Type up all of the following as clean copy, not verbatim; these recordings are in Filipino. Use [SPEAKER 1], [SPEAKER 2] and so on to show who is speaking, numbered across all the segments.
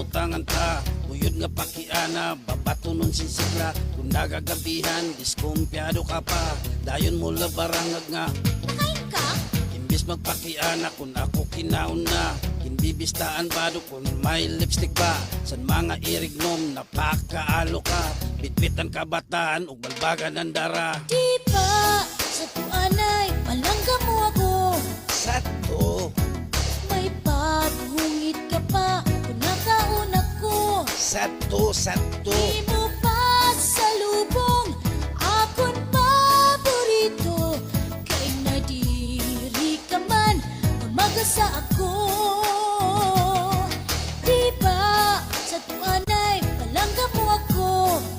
[SPEAKER 1] kamutangan ta. Uyod nga pakiana, babato nun sinsigla. Kung nagagabihan, diskumpyado ka pa. Dayon mo labarangag nga
[SPEAKER 2] Nakain ka?
[SPEAKER 1] imbis magpakiana kung ako kinaon na. Kinbibistaan ba do kung may lipstick ba? San mga irignom napakaalo ka. Bitbitan kabataan ug balbagan ng dara.
[SPEAKER 2] Di ba sa tuanay palangga mo ako?
[SPEAKER 1] Sato,
[SPEAKER 2] May paghungit ka pa kung nakauna ko.
[SPEAKER 1] sato.
[SPEAKER 2] Di mo pa salubong akon paborito. Kay nadiri ka man mamagasa ako. Di ba sa tuanay palangga mo ako?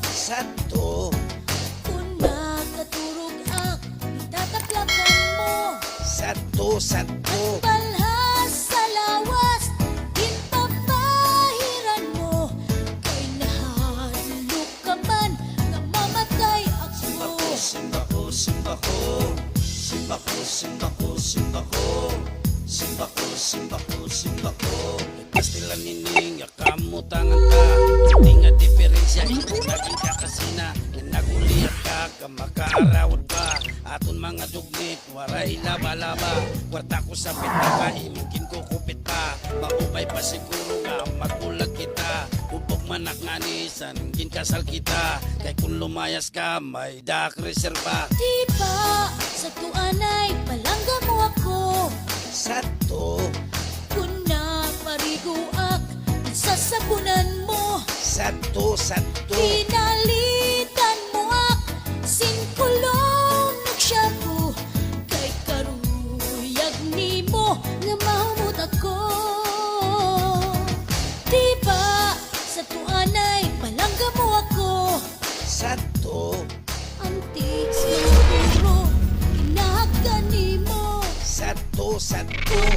[SPEAKER 1] Sato,
[SPEAKER 2] Kung nakaturog ak, itataplakan mo.
[SPEAKER 1] sato.
[SPEAKER 2] Palhas sa lawas, ginpapahiran mo. Kay nahadlok ka man, nga mamatay ako.
[SPEAKER 1] Simbako. Pastila nining ya kamutangan ka. Hindi nga diferensya, ikaw naging kakasina. Nga nagulihat ka, kamakaarawad ba? Aton mga dugnit, waray laba-laba. Kwarta ko sa pitaka, imingkin ko kupit pa. Maupay pa siguro nga magulag kita. Upog manak nga ni sanggin kasal kita. Kay kung lumayas ka, may dak reserva.
[SPEAKER 2] Di ba sa tuanay palangga mo ako?
[SPEAKER 1] Sato,
[SPEAKER 2] Kung naparigo ak, sasabunan mo.
[SPEAKER 1] sato.
[SPEAKER 2] Pinalitan mo ak, sinkulong nagsyapo. Kay karuyag nimo nga mahumot ako. Di ba sa tuanay palangga mo ako?
[SPEAKER 1] Sato,
[SPEAKER 2] Antik siguro, kinahagdan nimo.
[SPEAKER 1] sato.
[SPEAKER 2] Kung